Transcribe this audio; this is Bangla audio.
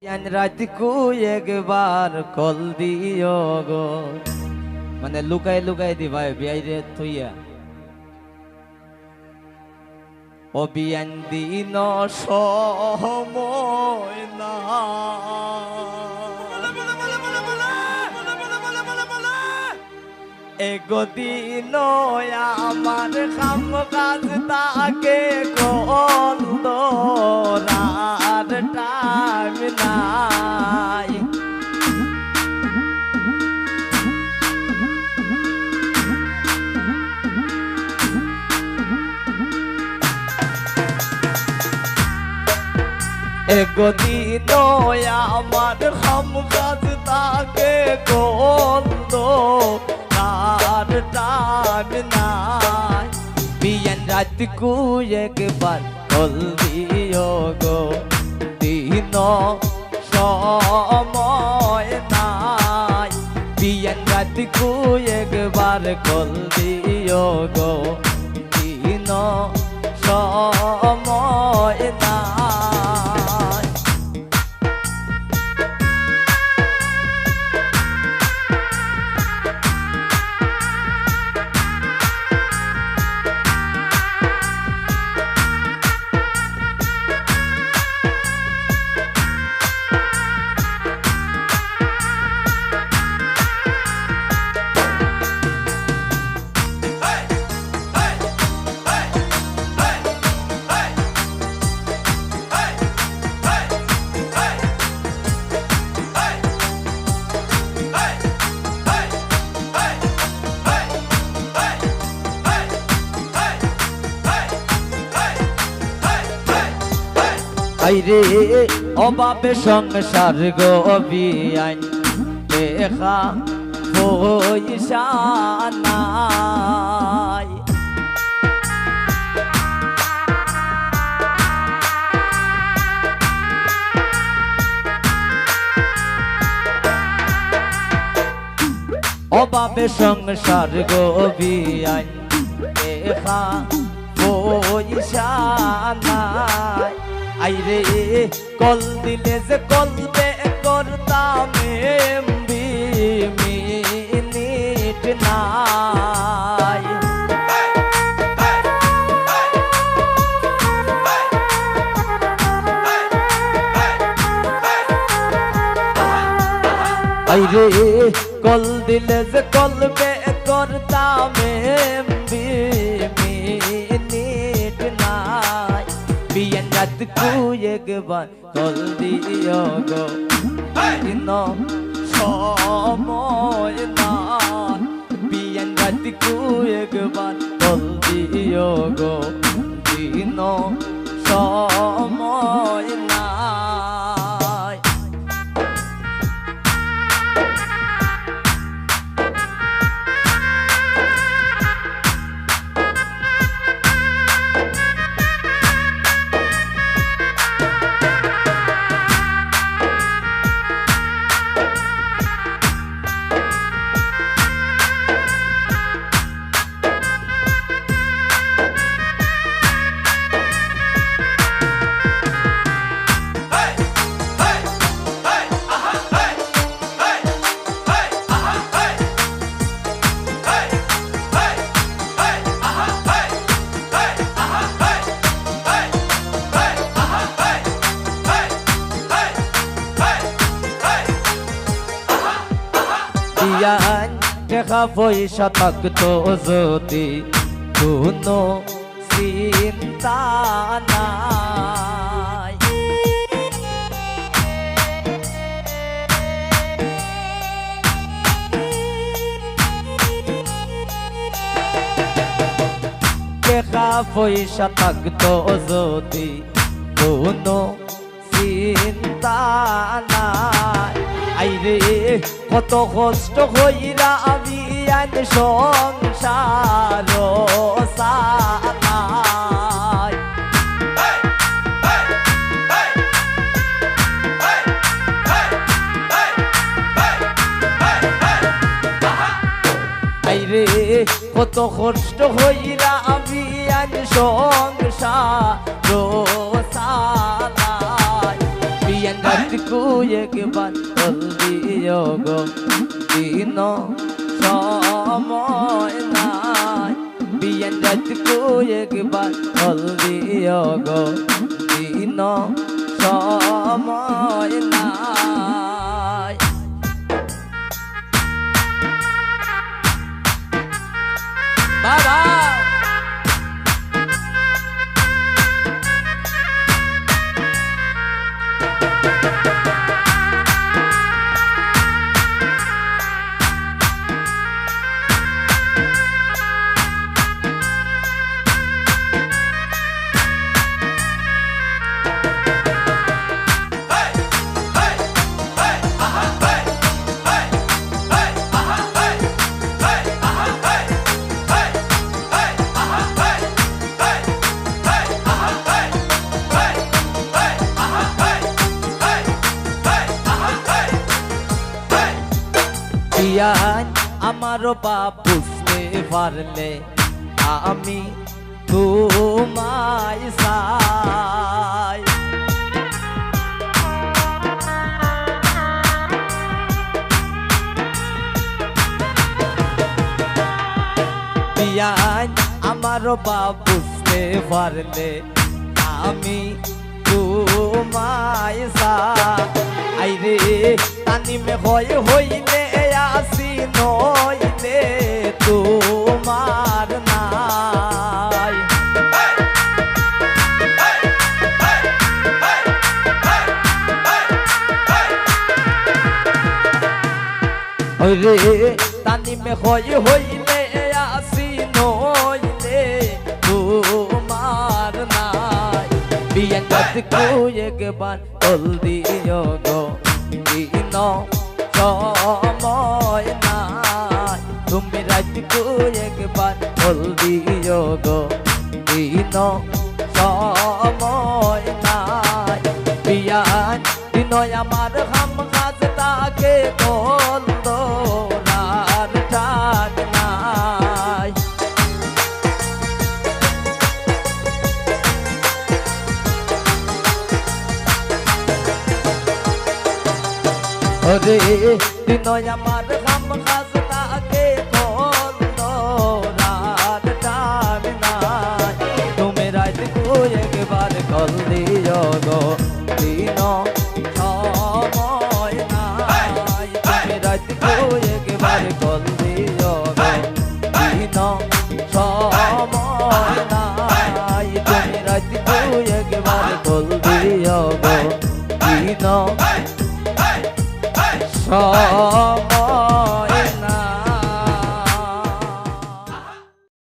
রাত কু একবার কল দিও গো, মানে লুকাই লুকাই দিবা বিয়াইরে থইয়া অবিয়ান দিন সময় না এগদিন আমার কাম কাজ তাকে কল রাত টাইম নাই এগদিন আমার কাম কাজ তাকে কল রাত টাইম নাই বিয়ান রাত কু একবার কল দিও গো, দিন সময় নাই বিয়ান রাত কু একবার কল দিও গো, দিন সময় নাই আইরে অভাবে সংসার গো বিয়ান দেখা পয়সা নাই অভাবে সংসার গো বিয়ান দেখা পয়সা নাই আইরে কল দিলে যে কলবে করতাম এমবি মিনিট নাই আইরে কল দিলে যে কলবে করতাম এমবি মিনিট নাই বিয়ান রাত কু একবার কল দিও গো, দিন সময় নাই বিয়ান রাত কু একবার কল দিও গো, দিন সময় নাই বিয়ান টাকা পয়সা থাকতো যদি কোনো চিন্তা নাই টাকা পয়সা থাকতো যদি কোনো চিন্তা নাই আইরে কত কষ্ট হইরা আমি আইন সংসার সানাই আইরে কত কষ্ট হইরা আমি আইন সংসার সানাই বিয়ান রাতকু একবার কল দিও গো দিন সময় নাই বিয়ান রাতকু একবার কল দিও গো দিন সময় নাই বাবা বিয়ান আমার বাপ বুঝতে পারলে আমি তোমায় চাই বিয়ান আমার বাপ বুঝতে পারলে আমি তোমায় চাই আইরে তানিমে হইলে আসি নইলে তোমার নাই রে তানিমে হইলে আসি নইলে তোমার নাই বিয়ান রাতকু একবার কল দিও গো দিন সময় নাই তুমি রাতকু একবার কল দিও গো দিন সময় নাই বিয়ান দিন আমার হাম কাজ তাকে কল দোরার টাক নাই রে দিন আমার হাম কাজ তাকে কল দোরার টাক নাই তুমি রাতকু একবার কল দিও গো দিন সময় নাই তুমি রাতকু একবার কল দিও গো দিন সময় নাই তুমি রাতকু একবার কল দিও গো দিন সময়